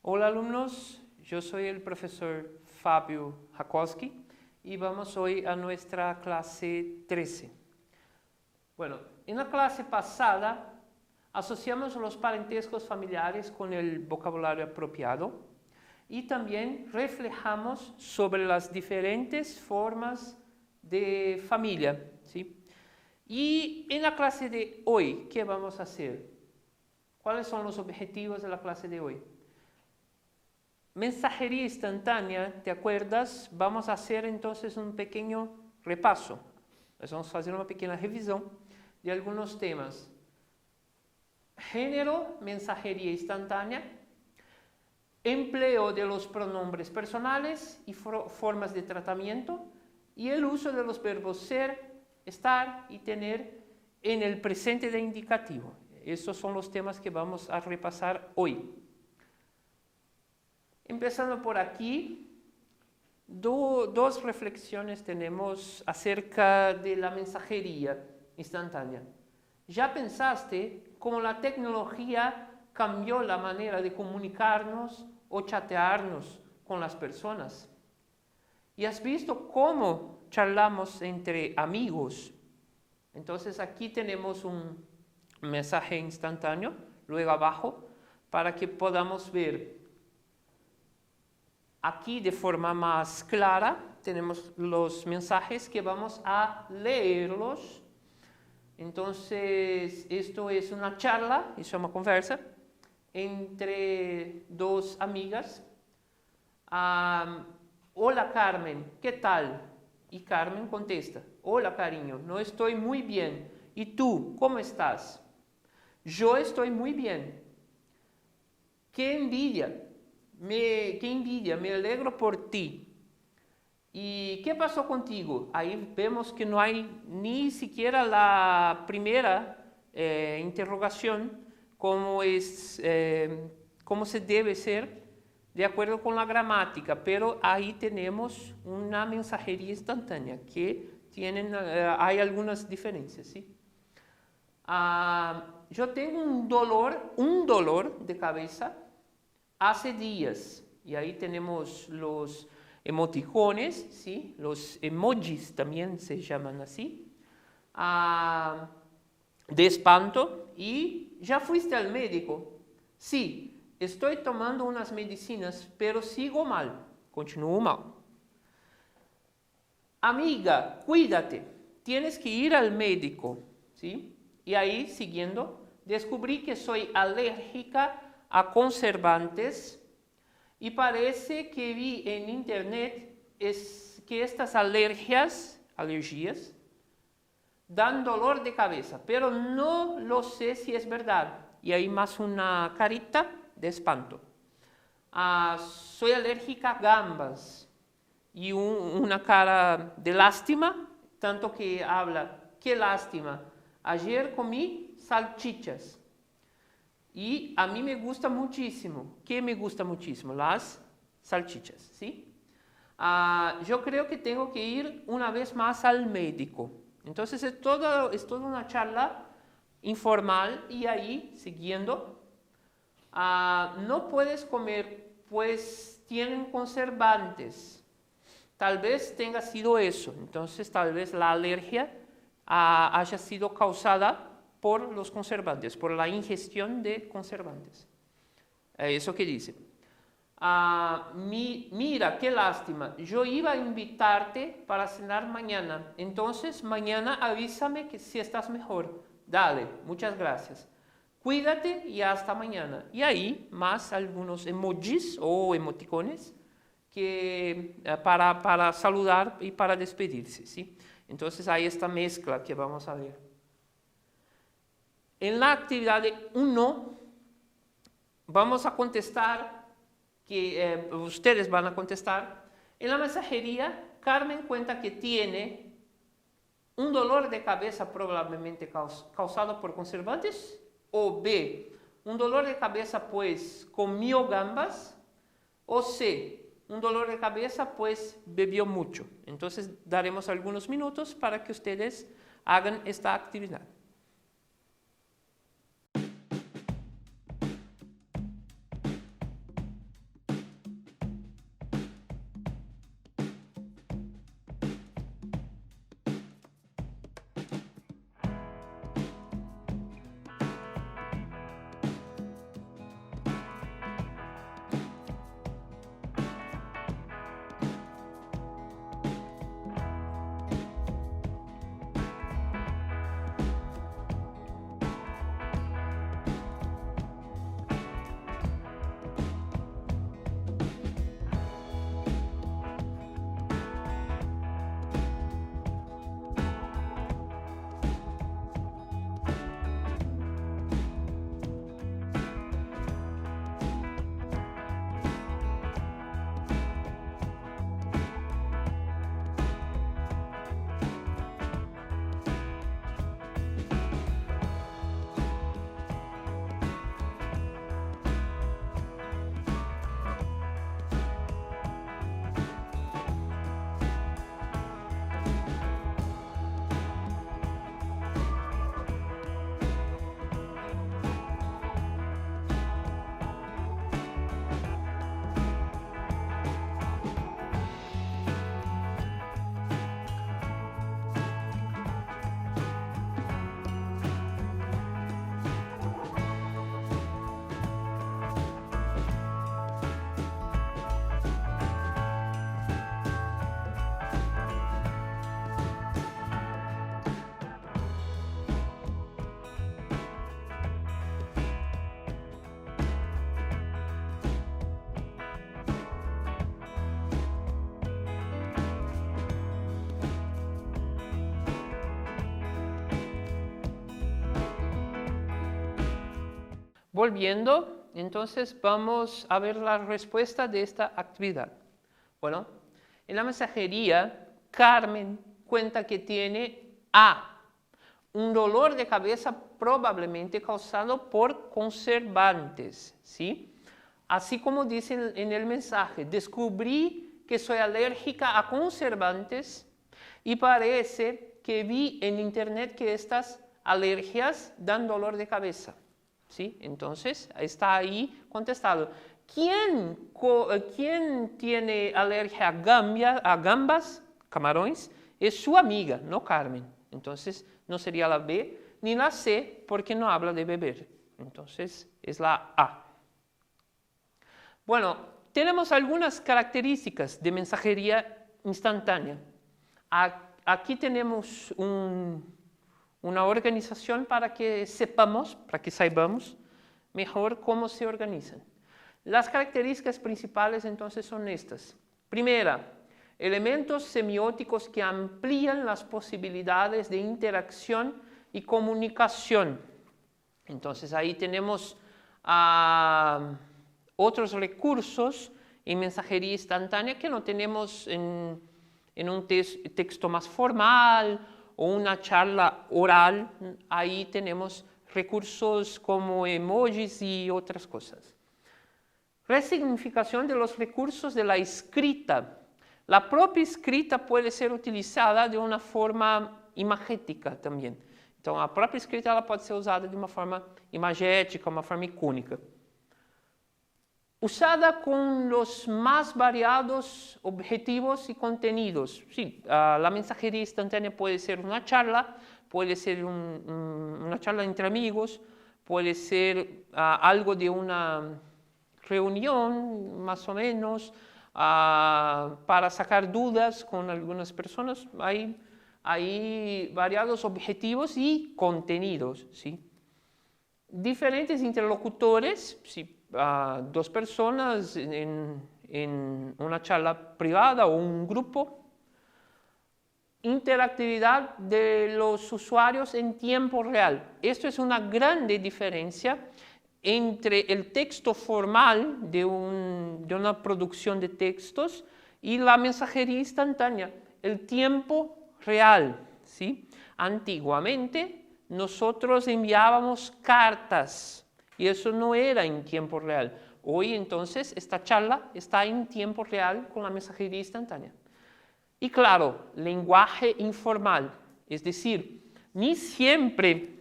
Hola alumnos, yo soy el profesor Fabio Jackowski y vamos hoy a nuestra clase 13. Bueno, en la clase pasada asociamos los parentescos familiares con el vocabulario apropiado y también reflejamos sobre las diferentes formas de familia, ¿sí? Y en la clase de hoy, ¿qué vamos a hacer? ¿Cuáles son los objetivos de la clase de hoy? Mensajería instantánea, ¿te acuerdas? Vamos a hacer entonces un pequeño repaso. Vamos a hacer una pequeña revisión de algunos temas. Género, mensajería instantánea, empleo de los pronombres personales y formas de tratamiento, y el uso de los verbos ser, estar y tener en el presente de indicativo. Estos son los temas que vamos a repasar hoy. Empezando por aquí, dos reflexiones tenemos acerca de la mensajería instantánea. ¿Ya pensaste cómo la tecnología cambió la manera de comunicarnos o chatearnos con las personas? ¿Y has visto cómo charlamos entre amigos? Entonces aquí tenemos un mensaje instantáneo, luego abajo, para que podamos ver. Aquí de forma más clara tenemos los mensajes que vamos a leerlos. Entonces esto es una charla, es una conversa entre dos amigas. Hola Carmen, ¿qué tal? Y Carmen contesta, hola cariño, no estoy muy bien. ¿Y tú, cómo estás? Yo estoy muy bien. ¡Qué envidia! ¡Qué envidia! Me alegro por ti. ¿Y qué pasó contigo? Ahí vemos que no hay ni siquiera la primera interrogación, cómo se debe ser de acuerdo con la gramática, pero ahí tenemos una mensajería instantánea que hay algunas diferencias, ¿sí? Yo tengo un dolor de cabeza hace días, y ahí tenemos los emoticones, ¿sí? Los emojis también se llaman así, de espanto. ¿Y ya fuiste al médico? Sí, estoy tomando unas medicinas, pero sigo mal, continúo mal. Amiga, cuídate, tienes que ir al médico, ¿sí? Y ahí, siguiendo, descubrí que soy alérgica a conservantes y parece que vi en internet que estas alergias dan dolor de cabeza, pero no lo sé si es verdad. Y hay más una carita de espanto. Soy alérgica a gambas y una cara de lástima, tanto que habla, qué lástima, ayer comí salchichas. Y a mí me gusta muchísimo. ¿Qué me gusta muchísimo? Las salchichas, ¿sí? Yo creo que tengo que ir una vez más al médico. Entonces es toda una charla informal y ahí, siguiendo, no puedes comer, pues tienen conservantes. Tal vez tenga sido eso. Entonces tal vez la alergia haya sido causada por los conservantes, por la ingestión de conservantes. Eso que dice. Mira, qué lástima, yo iba a invitarte para cenar mañana, entonces mañana avísame que si estás mejor. Dale, muchas gracias. Cuídate y hasta mañana. Y ahí más algunos emojis o emoticones para saludar y para despedirse, ¿sí? Entonces hay esta mezcla que vamos a ver. En la actividad de 1 vamos a contestar, ustedes van a contestar. En la mensajería, Carmen cuenta que tiene un dolor de cabeza probablemente causado por conservantes, o B, un dolor de cabeza pues comió gambas, o C, un dolor de cabeza, pues bebió mucho. Entonces daremos algunos minutos para que ustedes hagan esta actividad. Volviendo, entonces vamos a ver la respuesta de esta actividad. Bueno, en la mensajería, Carmen cuenta que tiene un dolor de cabeza probablemente causado por conservantes, ¿sí? Así como dice en el mensaje, descubrí que soy alérgica a conservantes y parece que vi en internet que estas alergias dan dolor de cabeza. ¿Sí? Entonces, está ahí contestado. ¿Quién tiene alergia a gambas, camarones? Es su amiga, no Carmen. Entonces, no sería la B ni la C porque no habla de beber. Entonces, es la A. Bueno, tenemos algunas características de mensajería instantánea. Aquí tenemos una organización para que saibamos mejor cómo se organizan. Las características principales entonces son estas. Primera, elementos semióticos que amplían las posibilidades de interacción y comunicación. Entonces ahí tenemos otros recursos en mensajería instantánea que no tenemos en un texto más formal o una charla oral. Ahí tenemos recursos como emojis y otras cosas. Resignificación de los recursos de la escrita. La propia escrita puede ser utilizada de una forma imagética también. Então, a própria escrita ela pode ser usada de uma forma imagética, uma forma icônica. Usada con los más variados objetivos y contenidos. Sí, la mensajería instantánea puede ser una charla, puede ser una charla entre amigos, puede ser algo de una reunión, más o menos, para sacar dudas con algunas personas. Hay variados objetivos y contenidos, ¿sí? Diferentes interlocutores, ¿sí? Dos personas en una charla privada o un grupo. Interactividad de los usuarios en tiempo real. Esto es una grande diferencia entre el texto formal de una producción de textos y la mensajería instantánea, el tiempo real, ¿sí? Antiguamente nosotros enviábamos cartas y eso no era en tiempo real. Hoy entonces esta charla está en tiempo real con la mensajería instantánea. Y claro, lenguaje informal, es decir, ni siempre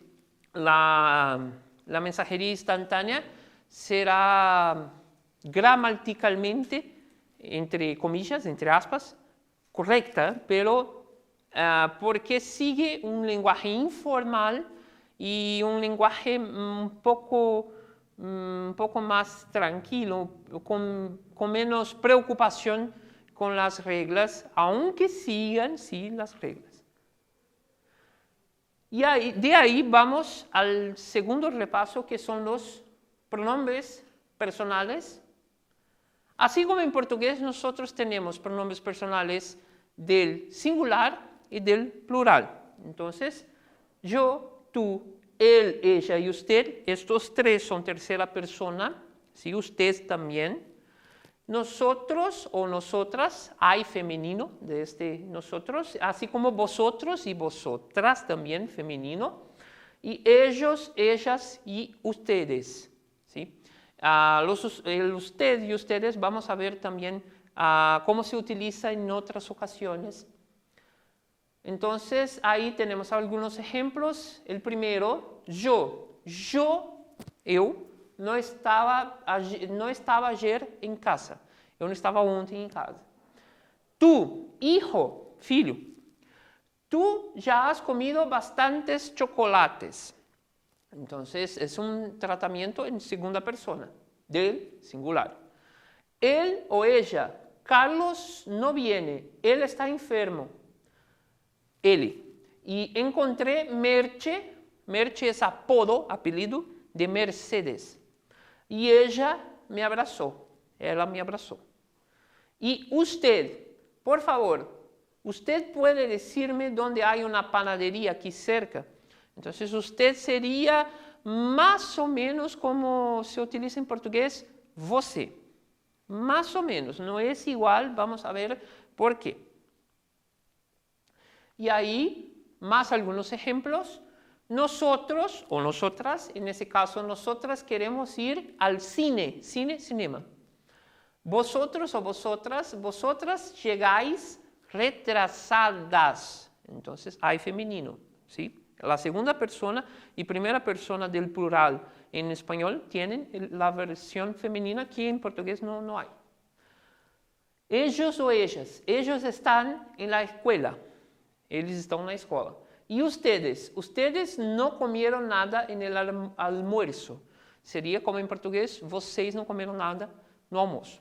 la mensajería instantánea será gramaticalmente, entre comillas, entre aspas, correcta, pero porque sigue un lenguaje informal y un lenguaje un poco más tranquilo, con menos preocupación con las reglas, aunque sigan sí las reglas. Y de ahí vamos al segundo repaso, que son los pronombres personales. Así como en portugués nosotros tenemos pronombres personales del singular y del plural. Entonces, yo, tú, él, ella y usted, estos tres son tercera persona, ¿sí? Usted también. Nosotros o nosotras, hay femenino de nosotros, así como vosotros y vosotras también femenino. Y ellos, ellas y ustedes, ¿sí? El usted y ustedes vamos a ver también cómo se utiliza en otras ocasiones. Entonces, ahí tenemos algunos ejemplos. El primero, yo, no estaba ayer en casa. Eu não estava ontem em casa. Tú, hijo, filho, tú ya has comido bastantes chocolates. Entonces, es un tratamiento en segunda persona, del singular. Él o ella, Carlos no viene, él está enfermo. Él. Y encontré Merche, Merche es apodo, apellido, de Mercedes. Y ella me abrazó, ella me abrazó. Y usted, por favor, usted puede decirme dónde hay una panadería aquí cerca. Entonces, usted sería más o menos como se utiliza en portugués, você. Más o menos, no es igual, vamos a ver por qué. Y ahí, más algunos ejemplos. Nosotros o nosotras, en ese caso nosotras, queremos ir al cine, cinema. Vosotros o vosotras llegáis retrasadas. Entonces hay femenino, ¿sí? La segunda persona y primera persona del plural en español tienen la versión femenina que en portugués no hay. Ellos o ellas, ellos están en la escuela. Eles estão na escola. E ustedes não comeram nada en el almuerzo. Seria como em português, vocês não comeram nada no almoço.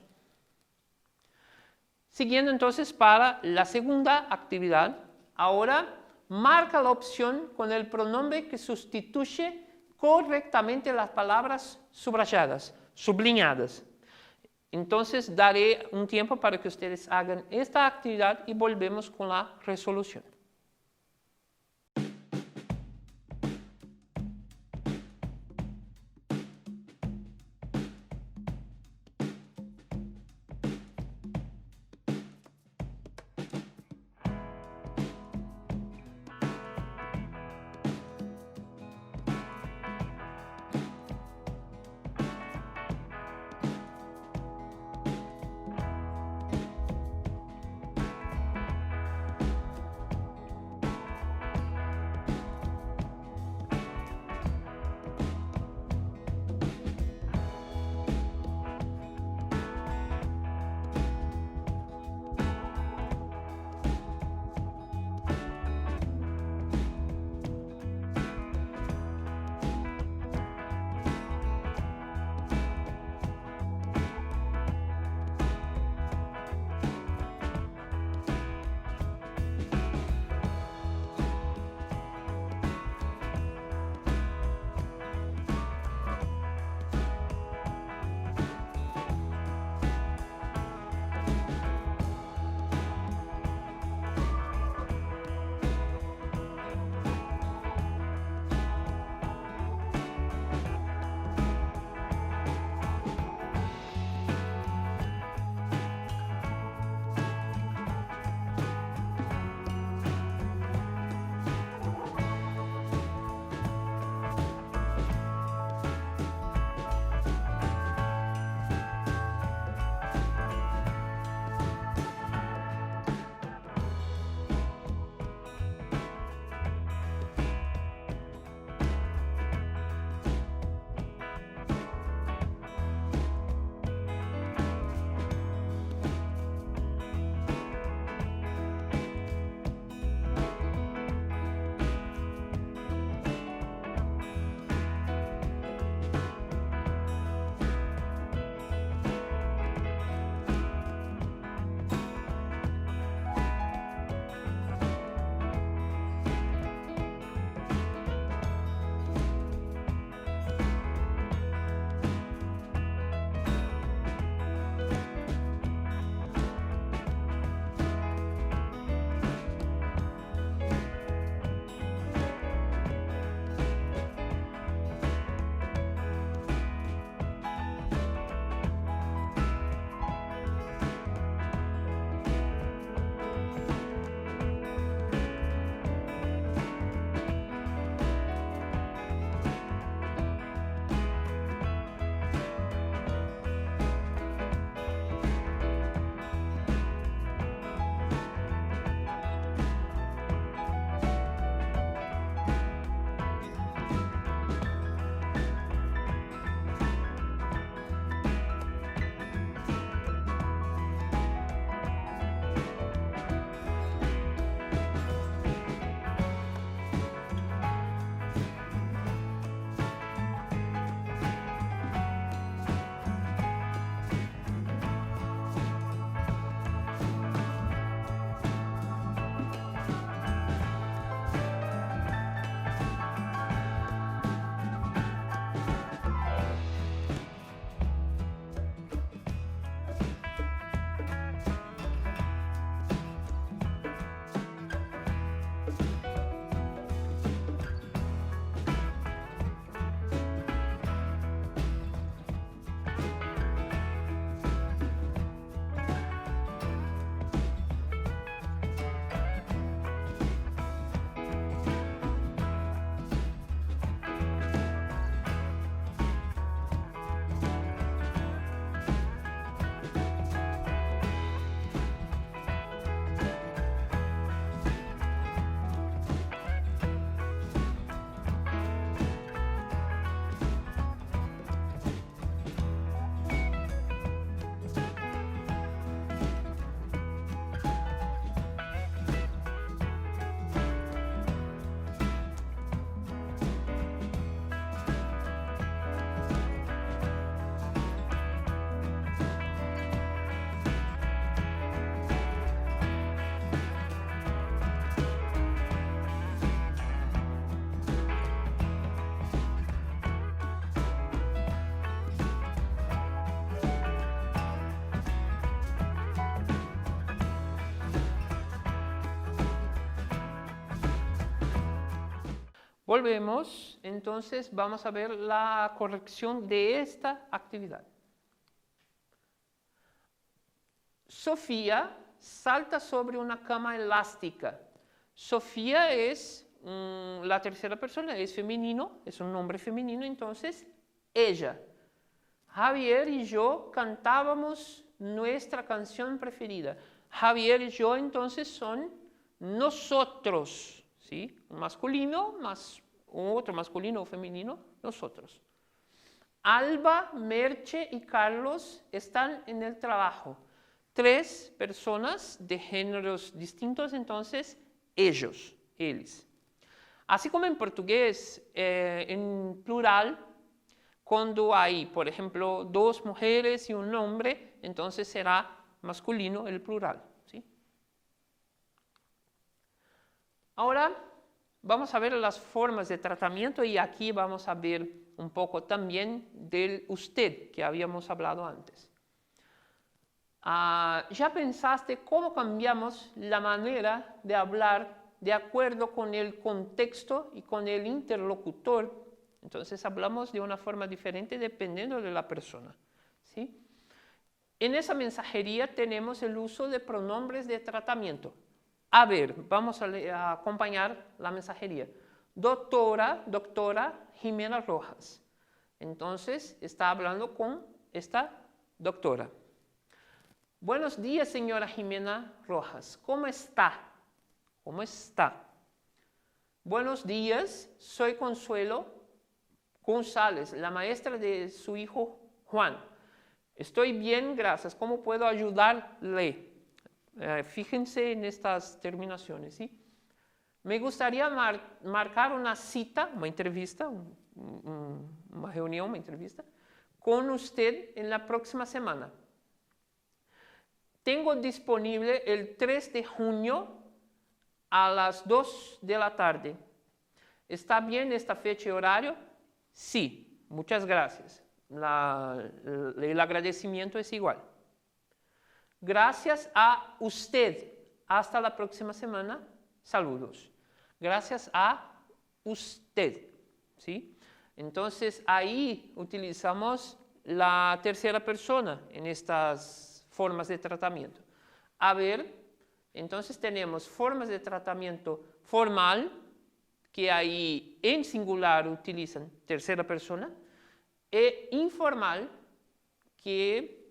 Siguiendo entonces para la segunda actividad, ahora marca la opción con el pronombre que sustituye correctamente las palabras subrayadas, sublineadas. Entonces daré un tiempo para que ustedes hagan esta actividad y volvemos con la resolución. Volvemos, entonces vamos a ver la corrección de esta actividad. Sofía salta sobre una cama elástica. Sofía es la tercera persona, es femenino, es un nombre femenino, entonces ella. Javier y yo cantábamos nuestra canción preferida. Javier y yo entonces son nosotros, ¿sí? Un masculino más otro masculino o femenino, nosotros. Alba, Merche y Carlos están en el trabajo. 3 personas de géneros distintos, entonces ellos, eles. Así como en portugués, en plural, cuando hay, por ejemplo, 2 mujeres y un hombre, entonces será masculino el plural, ¿sí? Ahora vamos a ver las formas de tratamiento y aquí vamos a ver un poco también del usted que habíamos hablado antes. ¿Ya pensaste cómo cambiamos la manera de hablar de acuerdo con el contexto y con el interlocutor? Entonces hablamos de una forma diferente dependiendo de la persona, ¿sí? En esa mensajería tenemos el uso de pronombres de tratamiento. A ver, vamos a acompañar la mensajería. Doctora Jimena Rojas. Entonces está hablando con esta doctora. Buenos días, señora Jimena Rojas. ¿Cómo está? ¿Cómo está? Buenos días, soy Consuelo González, la maestra de su hijo Juan. Estoy bien, gracias. ¿Cómo puedo ayudarle? Fíjense en estas terminaciones, ¿sí? Me gustaría marcar una cita, una entrevista, una reunión, una entrevista, con usted en la próxima semana. Tengo disponible el 3 de junio a las 2 de la tarde. ¿Está bien esta fecha y horario? Sí, muchas gracias. El agradecimiento es igual. Gracias a usted. Hasta la próxima semana. Saludos. Gracias a usted, ¿sí? Entonces, ahí utilizamos la tercera persona en estas formas de tratamiento. A ver, entonces tenemos formas de tratamiento formal, que ahí en singular utilizan tercera persona, e informal, que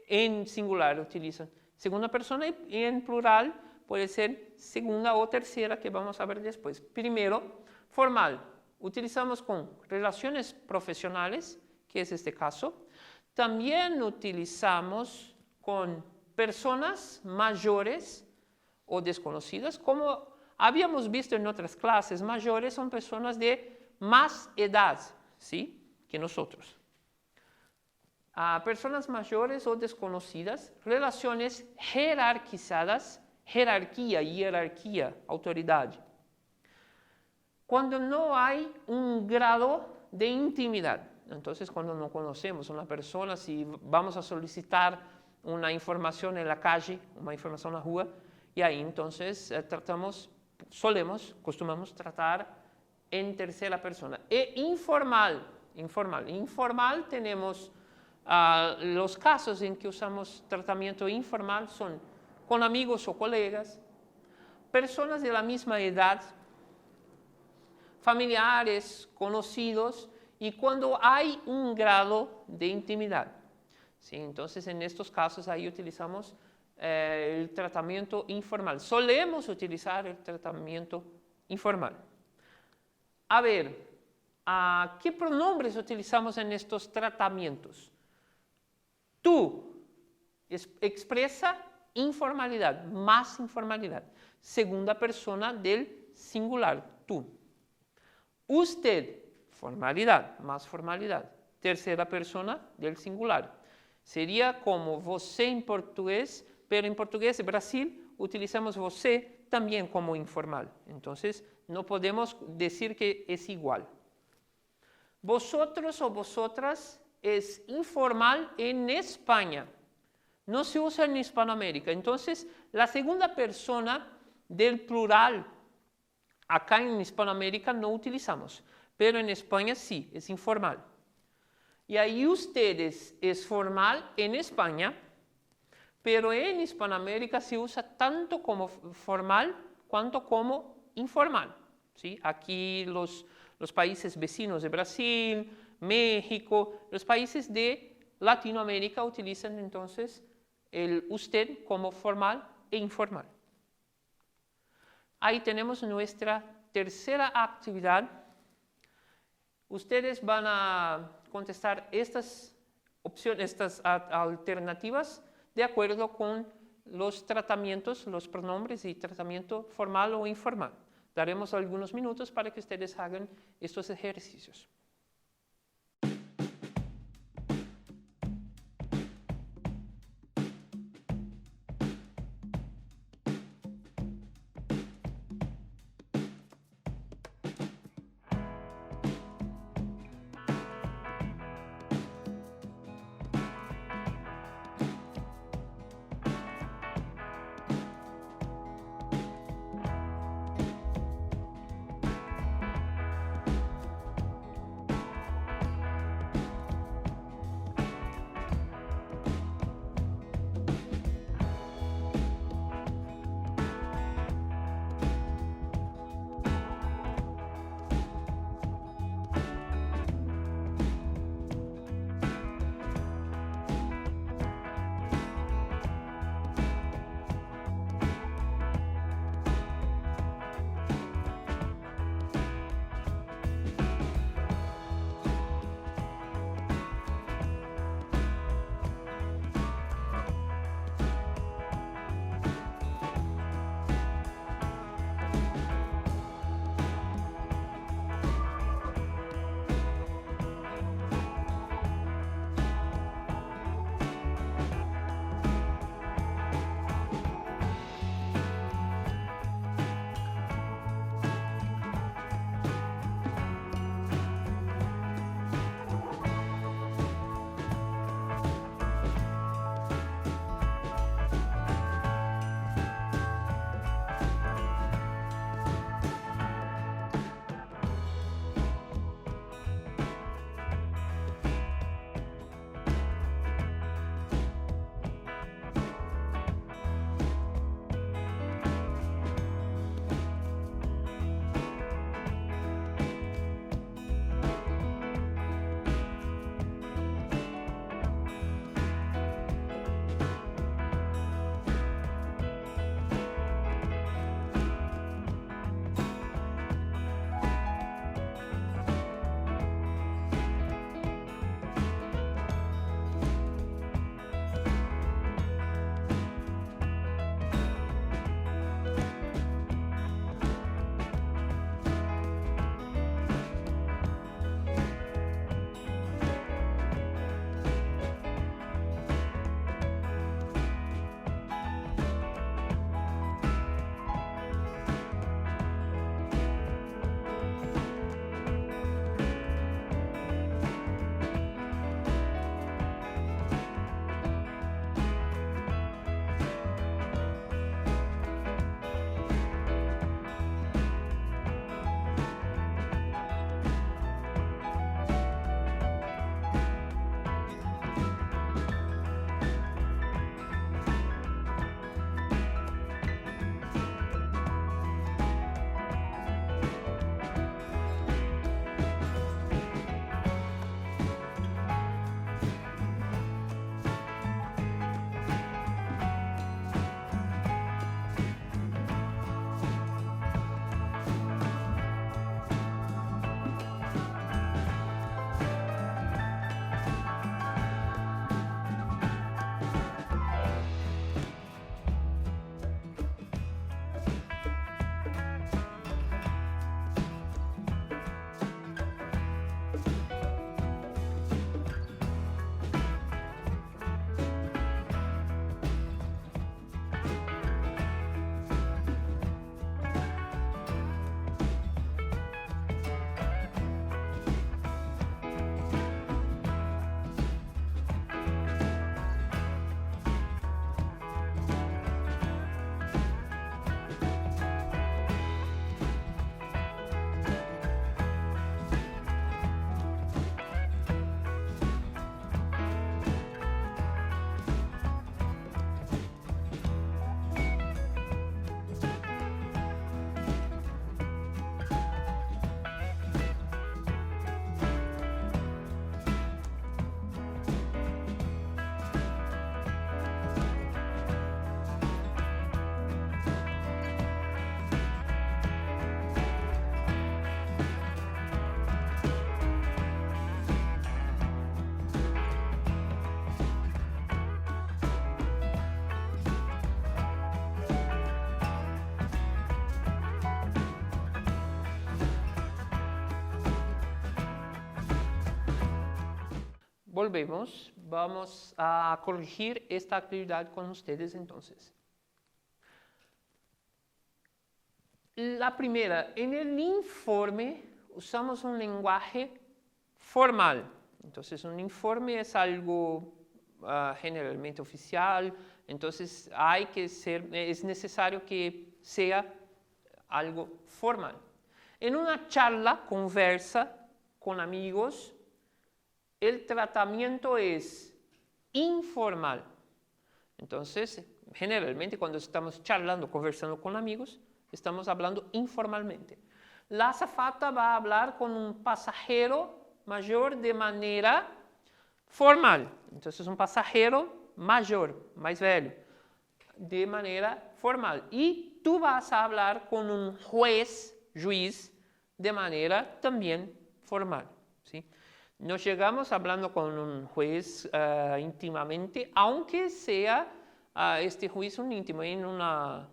en singular utilizan segunda persona y en plural puede ser segunda o tercera, que vamos a ver después. Primero, formal. Utilizamos con relaciones profesionales, que es este caso. También utilizamos con personas mayores o desconocidas. Como habíamos visto en otras clases, mayores son personas de más edad, ¿sí?, que nosotros. Personas mayores o desconocidas, relaciones jerarquizadas, jerarquía, autoridad. Cuando no hay un grado de intimidad, entonces cuando no conocemos a una persona, si vamos a solicitar una información en la calle, una información en la rua, y ahí entonces costumamos tratar en tercera persona. E informal tenemos los casos en que usamos tratamiento informal son con amigos o colegas, personas de la misma edad, familiares, conocidos, y cuando hay un grado de intimidad. ¿Sí? Entonces, en estos casos, ahí utilizamos el tratamiento informal. Solemos utilizar el tratamiento informal. A ver, ¿qué pronombres utilizamos en estos tratamientos? Tú expresa informalidad, más informalidad. Segunda persona del singular, tú. Usted, formalidad, más formalidad. Tercera persona del singular. Sería como você en portugués, pero en portugués de Brasil utilizamos você también como informal. Entonces, no podemos decir que es igual. Vosotros o vosotras es informal en España. No se usa en Hispanoamérica. Entonces, la segunda persona del plural Acá en Hispanoamérica no utilizamos, pero en España sí, es informal. Y ahí ustedes es formal en España, pero en Hispanoamérica se usa tanto como formal cuanto como informal. ¿Sí? Aquí los países vecinos de Brasil, México, los países de Latinoamérica utilizan entonces el usted como formal e informal. Ahí tenemos nuestra tercera actividad. Ustedes van a contestar estas opciones, estas alternativas de acuerdo con los tratamientos, los pronombres y tratamiento formal o informal. Daremos algunos minutos para que ustedes hagan estos ejercicios. volvemos. Vamos a corregir esta actividad con ustedes entonces. La primera, en el informe usamos un lenguaje formal. Entonces, un informe es algo generalmente oficial, entonces es necesario que sea algo formal. En una charla, conversa con amigos, el tratamiento es informal. Entonces, generalmente cuando estamos charlando, conversando con amigos, estamos hablando informalmente. La azafata va a hablar con un pasajero mayor de manera formal. Entonces, un pasajero mayor, más velho, de manera formal. Y tú vas a hablar con un juez, de manera también formal. ¿Sí? Nos llegamos hablando con un juez íntimamente, aunque sea este juez un íntimo en una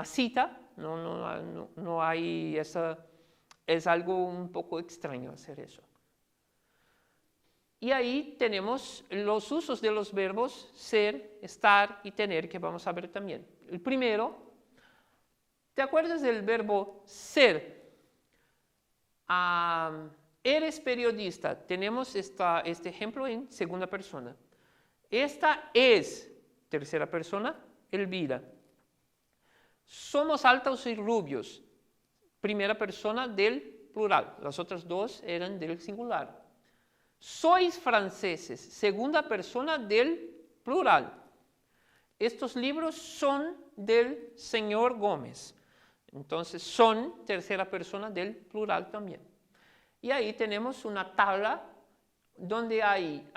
cita, no hay esa, es algo un poco extraño hacer eso. Y ahí tenemos los usos de los verbos ser, estar y tener, que vamos a ver también. El primero, ¿te acuerdas del verbo ser? Eres periodista. Tenemos este ejemplo en segunda persona. Esta es tercera persona, Elvira. Somos altos y rubios. Primera persona del plural. Las otras dos eran del singular. Sois franceses. Segunda persona del plural. Estos libros son del señor Gómez. Entonces, son tercera persona del plural también. Y ahí tenemos una tabla donde hay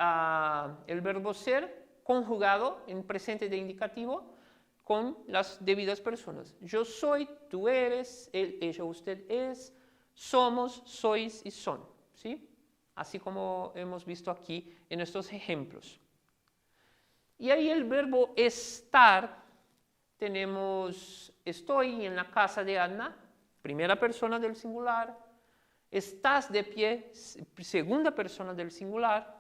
el verbo ser conjugado en presente de indicativo con las debidas personas. Yo soy, tú eres, él, ella, usted es, somos, sois y son. ¿Sí? Así como hemos visto aquí en estos ejemplos. Y ahí el verbo estar, tenemos estoy en la casa de Ana, primera persona del singular, estás de pie, segunda persona del singular,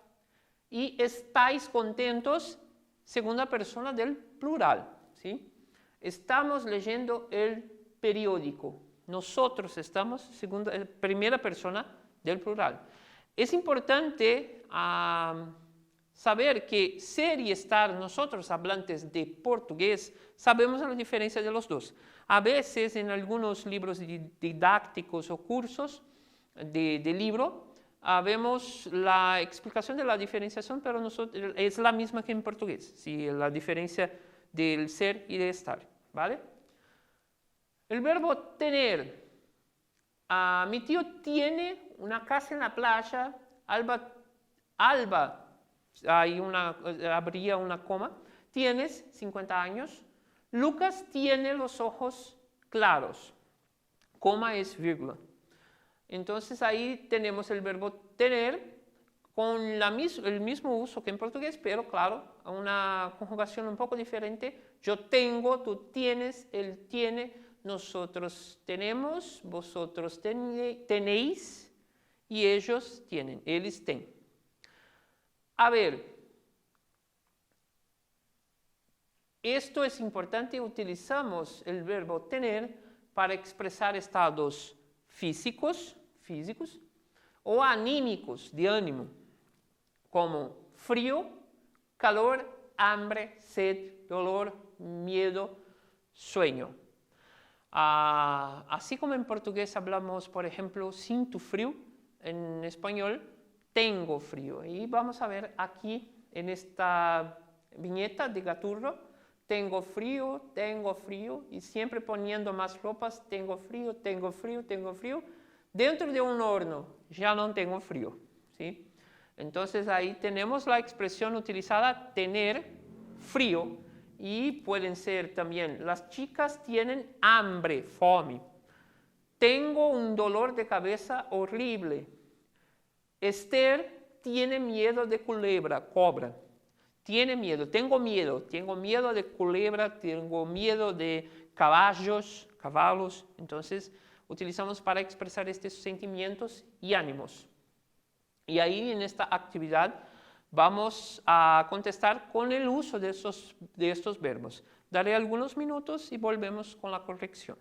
y estáis contentos, segunda persona del plural. ¿Sí? Estamos leyendo el periódico, nosotros estamos, primera persona del plural. Es importante saber que ser y estar, nosotros hablantes de portugués, sabemos la diferencia de los dos. A veces en algunos libros didácticos o cursos de libro, vemos la explicación de la diferenciación, pero es la misma que en portugués, ¿sí? La diferencia del ser y de estar, ¿vale? El verbo tener. Mi tío tiene una casa en la playa. Alba, habría una coma. Tienes 50 años. Lucas tiene los ojos claros. Coma es vírgula. Entonces ahí tenemos el verbo tener con el mismo uso que en portugués, pero claro, una conjugación un poco diferente. Yo tengo, tú tienes, él tiene, nosotros tenemos, vosotros tenéis y ellos tienen, ellos tienen. A ver, esto es importante, utilizamos el verbo tener para expresar estados físicos o anímicos, de ánimo, como frío, calor, hambre, sed, dolor, miedo, sueño. Así como en portugués hablamos, por ejemplo, siento frío, en español tengo frío. Y vamos a ver aquí en esta viñeta de Gaturro, tengo frío, y siempre poniendo más ropas, tengo frío, tengo frío, tengo frío. Dentro de un horno ya no tengo frío, ¿sí? Entonces ahí tenemos la expresión utilizada tener frío y pueden ser también las chicas tienen hambre, fome. Tengo un dolor de cabeza horrible. Esther tiene miedo de culebra, cobra. Tiene miedo, tengo miedo de culebra, tengo miedo de caballos. Entonces utilizamos para expresar estos sentimientos y ánimos. Y ahí en esta actividad Vamos a contestar con el uso de estos verbos. Daré algunos minutos y volvemos con la corrección.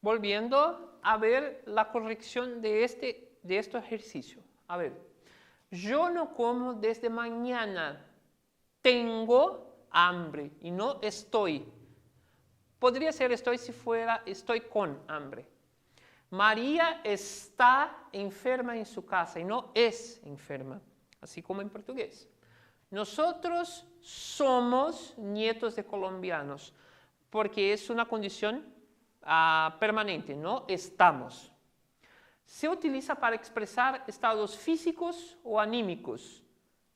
volviendo a ver la corrección de este ejercicio. A ver, yo no como desde mañana, tengo hambre y no estoy. Podría ser estoy si fuera estoy con hambre. María está enferma en su casa y no es enferma, así como en portugués. Nosotros somos nietos de colombianos porque es una condición permanente, no estamos. Se utiliza para expresar estados físicos o anímicos.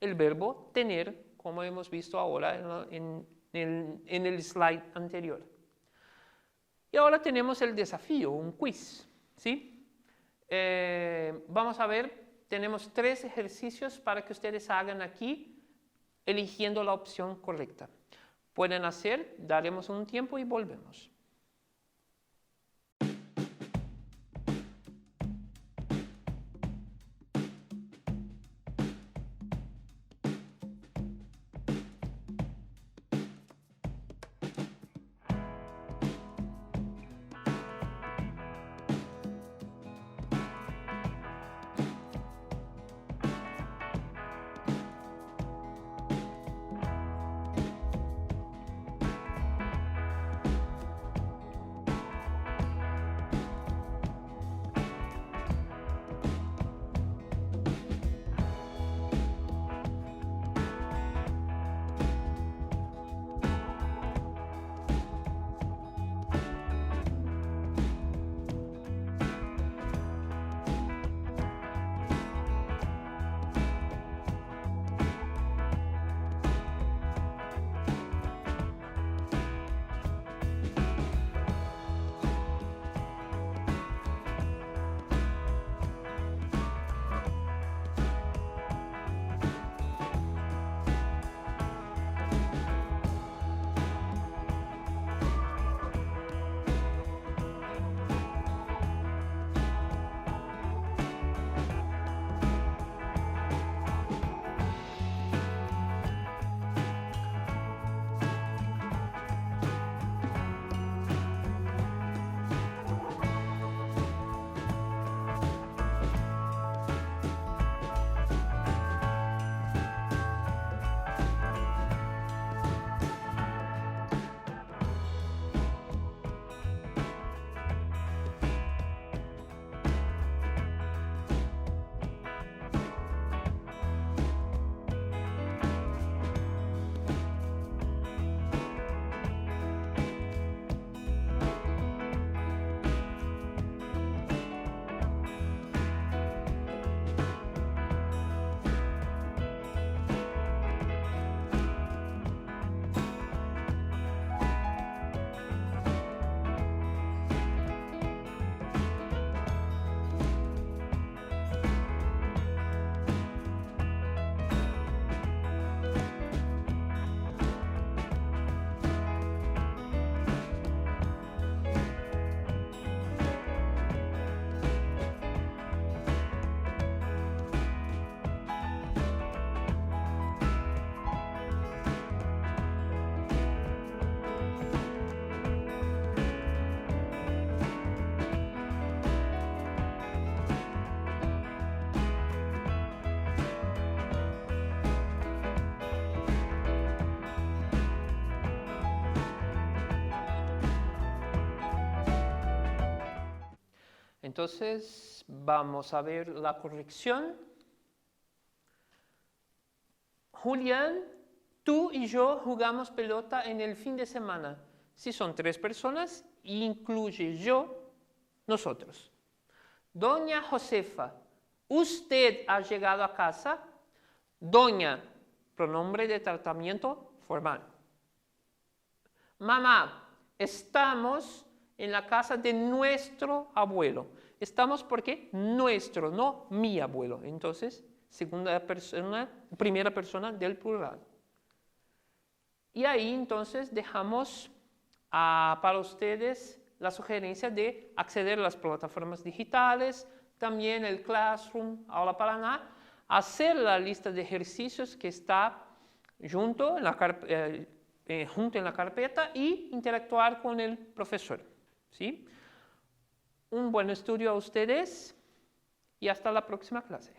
El verbo tener, como hemos visto ahora en el slide anterior. Y ahora tenemos el desafío, un quiz, ¿sí? Vamos a ver, tenemos 3 ejercicios para que ustedes hagan aquí, eligiendo la opción correcta. Pueden hacer, daremos un tiempo y volvemos. Entonces, vamos a ver la corrección. Julián, tú y yo jugamos pelota en el fin de semana. Si son 3 personas, incluye yo, nosotros. Doña Josefa, usted ha llegado a casa. Doña, pronombre de tratamiento formal. Mamá, estamos en la casa de nuestro abuelo. Estamos porque nuestro, no mi abuelo. Entonces, segunda persona, primera persona del plural. Y ahí entonces dejamos para ustedes la sugerencia de acceder a las plataformas digitales, también el Classroom, Aula Paraná, hacer la lista de ejercicios que está junto en la carpeta y interactuar con el profesor, ¿sí? Un buen estudio a ustedes y hasta la próxima clase.